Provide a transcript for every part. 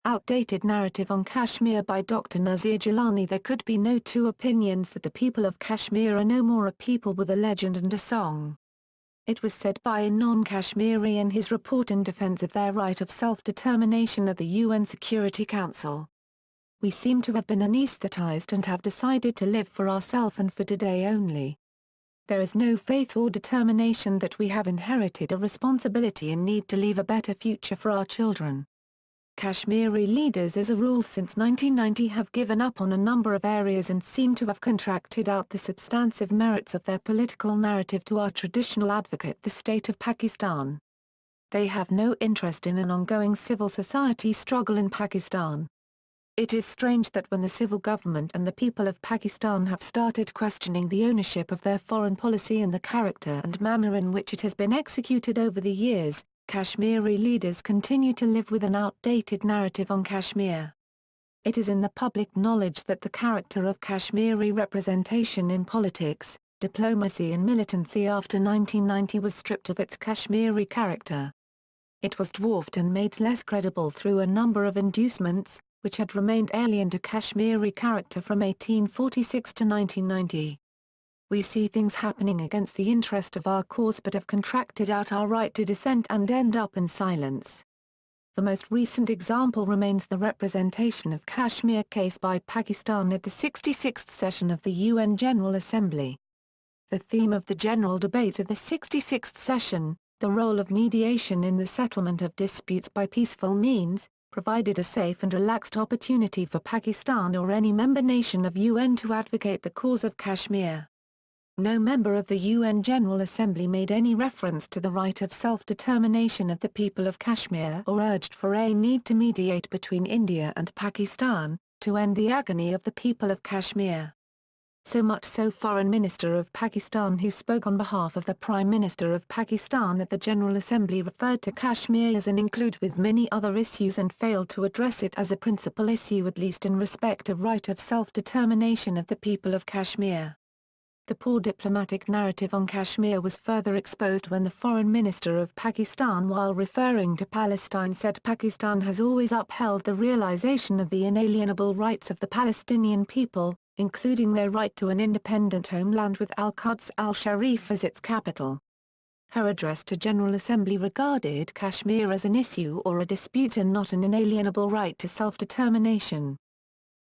Outdated Narrative on Kashmir by Dr. Nazir Gilani. There could be no two opinions that the people of Kashmir are no more a people with a legend and a song. It was said by a non-Kashmiri in his report in defense of their right of self-determination at the UN Security Council. We seem to have been anesthetized and have decided to live for ourselves and for today only. There is no faith or determination that we have inherited a responsibility and need to leave a better future for our children. Kashmiri leaders as a rule since 1990 have given up on a number of areas and seem to have contracted out the substantive merits of their political narrative to our traditional advocate, the state of Pakistan. They have no interest in an ongoing civil society struggle in Pakistan. It is strange that when the civil government and the people of Pakistan have started questioning the ownership of their foreign policy and the character and manner in which it has been executed over the years, Kashmiri leaders continue to live with an outdated narrative on Kashmir. It is in the public knowledge that the character of Kashmiri representation in politics, diplomacy and militancy after 1990 was stripped of its Kashmiri character. It was dwarfed and made less credible through a number of inducements, which had remained alien to Kashmiri character from 1846 to 1990. We see things happening against the interest of our cause but have contracted out our right to dissent and end up in silence. The most recent example remains the representation of Kashmir case by Pakistan at the 66th session of the UN General Assembly. The theme of the general debate of the 66th session, the role of mediation in the settlement of disputes by peaceful means, provided a safe and relaxed opportunity for Pakistan or any member nation of UN to advocate the cause of Kashmir. No member of the UN General Assembly made any reference to the right of self-determination of the people of Kashmir or urged for a need to mediate between India and Pakistan, to end the agony of the people of Kashmir. So much so Foreign Minister of Pakistan who spoke on behalf of the Prime Minister of Pakistan at the General Assembly referred to Kashmir as an include with many other issues and failed to address it as a principal issue at least in respect of right of self-determination of the people of Kashmir. The poor diplomatic narrative on Kashmir was further exposed when the Foreign Minister of Pakistan while referring to Palestine said Pakistan has always upheld the realization of the inalienable rights of the Palestinian people, including their right to an independent homeland with Al-Quds al-Sharif as its capital. Her address to General Assembly regarded Kashmir as an issue or a dispute and not an inalienable right to self-determination.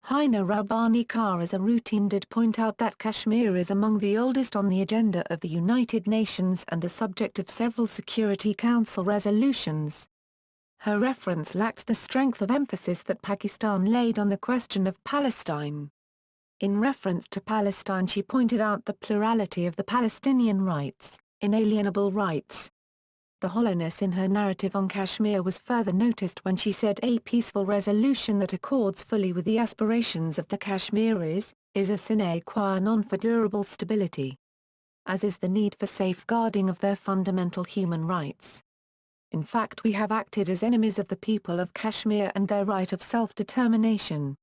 Hina Rabbani Kar as a routine did point out that Kashmir is among the oldest on the agenda of the United Nations and the subject of several Security Council resolutions. Her reference lacked the strength of emphasis that Pakistan laid on the question of Palestine. In reference to Palestine she pointed out the plurality of the Palestinian rights, inalienable rights. The hollowness in her narrative on Kashmir was further noticed when she said a peaceful resolution that accords fully with the aspirations of the Kashmiris, is a sine qua non for durable stability. As is the need for safeguarding of their fundamental human rights. In fact we have acted as enemies of the people of Kashmir and their right of self-determination.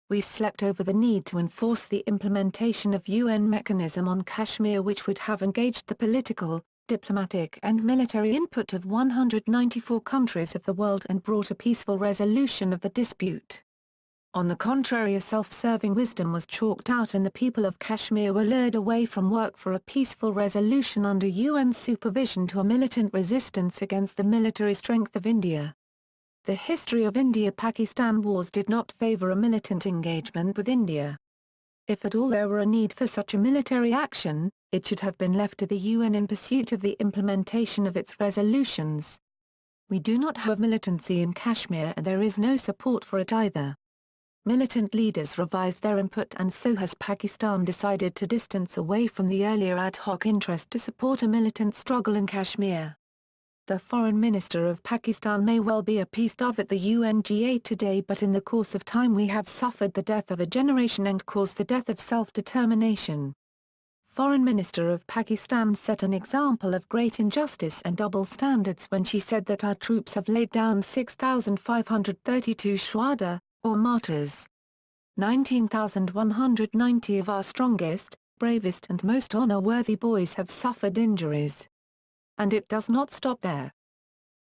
We slept over the need to enforce the implementation of UN mechanism on Kashmir which would have engaged the political, diplomatic and military input of 194 countries of the world and brought a peaceful resolution of the dispute. On the contrary, a self-serving wisdom was chalked out and the people of Kashmir were lured away from work for a peaceful resolution under UN supervision to a militant resistance against the military strength of India. The history of India-Pakistan wars did not favor a militant engagement with India. If at all there were a need for such a military action, it should have been left to the UN in pursuit of the implementation of its resolutions. We do not have militancy in Kashmir and there is no support for it either. Militant leaders revised their input and so has Pakistan decided to distance away from the earlier ad hoc interest to support a militant struggle in Kashmir. The Foreign Minister of Pakistan may well be a peace dove at the UNGA today but in the course of time we have suffered the death of a generation and caused the death of self-determination. Foreign Minister of Pakistan set an example of great injustice and double standards when she said that our troops have laid down 6,532 shuhada, or martyrs. 19,190 of our strongest, bravest and most honor-worthy boys have suffered injuries. And it does not stop there.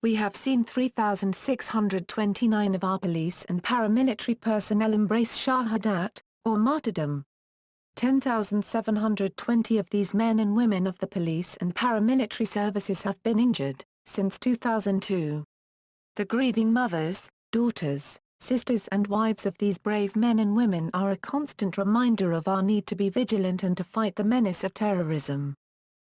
We have seen 3,629 of our police and paramilitary personnel embrace shahadat, or martyrdom. 10,720 of these men and women of the police and paramilitary services have been injured since 2002. The grieving mothers, daughters, sisters and wives of these brave men and women are a constant reminder of our need to be vigilant and to fight the menace of terrorism.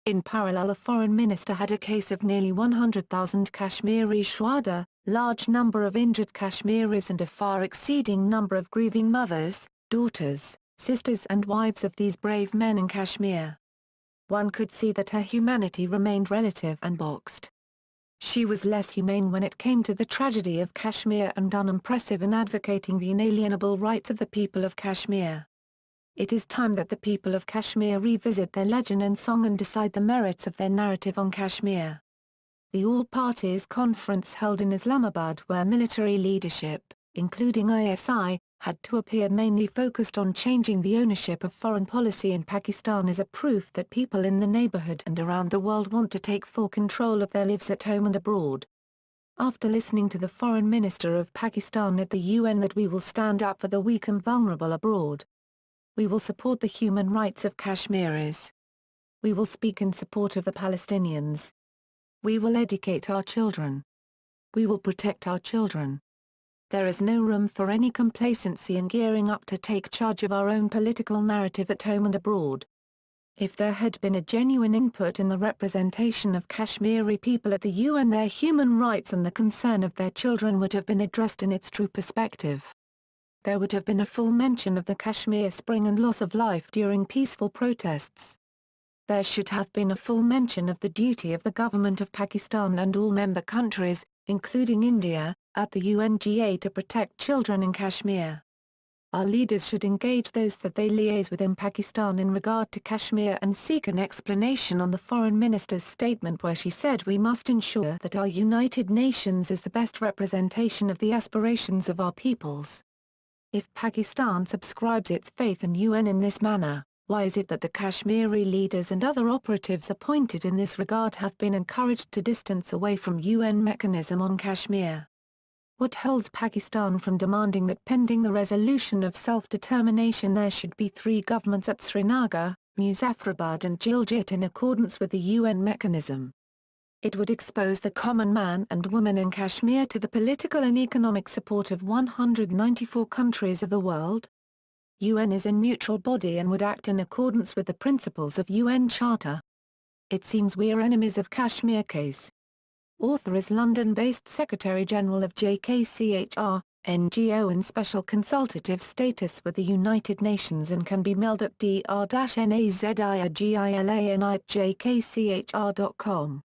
In parallel, a foreign minister had a case of nearly 100,000 Kashmiri shuhada, large number of injured Kashmiris and a far exceeding number of grieving mothers, daughters, sisters and wives of these brave men in Kashmir. One could see that her humanity remained relative and boxed. She was less humane when it came to the tragedy of Kashmir and unimpressive in advocating the inalienable rights of the people of Kashmir. It is time that the people of Kashmir revisit their legend and song and decide the merits of their narrative on Kashmir. The all-parties conference held in Islamabad, where military leadership, including ISI, had to appear, mainly focused on changing the ownership of foreign policy in Pakistan, is a proof that people in the neighborhood and around the world want to take full control of their lives at home and abroad. After listening to the Foreign Minister of Pakistan at the UN that we will stand up for the weak and vulnerable abroad. We will support the human rights of Kashmiris. We will speak in support of the Palestinians. We will educate our children. We will protect our children. There is no room for any complacency in gearing up to take charge of our own political narrative at home and abroad. If there had been a genuine input in the representation of Kashmiri people at the UN, their human rights and the concern of their children would have been addressed in its true perspective. There would have been a full mention of the Kashmir Spring and loss of life during peaceful protests. There should have been a full mention of the duty of the government of Pakistan and all member countries, including India, at the UNGA to protect children in Kashmir. Our leaders should engage those that they liaise with in Pakistan in regard to Kashmir and seek an explanation on the Foreign Minister's statement where she said we must ensure that our United Nations is the best representation of the aspirations of our peoples. If Pakistan subscribes its faith in UN in this manner, why is it that the Kashmiri leaders and other operatives appointed in this regard have been encouraged to distance away from UN mechanism on Kashmir? What holds Pakistan from demanding that pending the resolution of self-determination there should be 3 governments at Srinagar, Muzaffarabad and Gilgit in accordance with the UN mechanism? It would expose the common man and woman in Kashmir to the political and economic support of 194 countries of the world. UN is a neutral body and would act in accordance with the principles of UN Charter. It seems we are enemies of Kashmir case. Author is London-based Secretary-General of JKCHR, NGO in special consultative status with the United Nations and can be mailed at dr-nazirgilani@jkchr.com.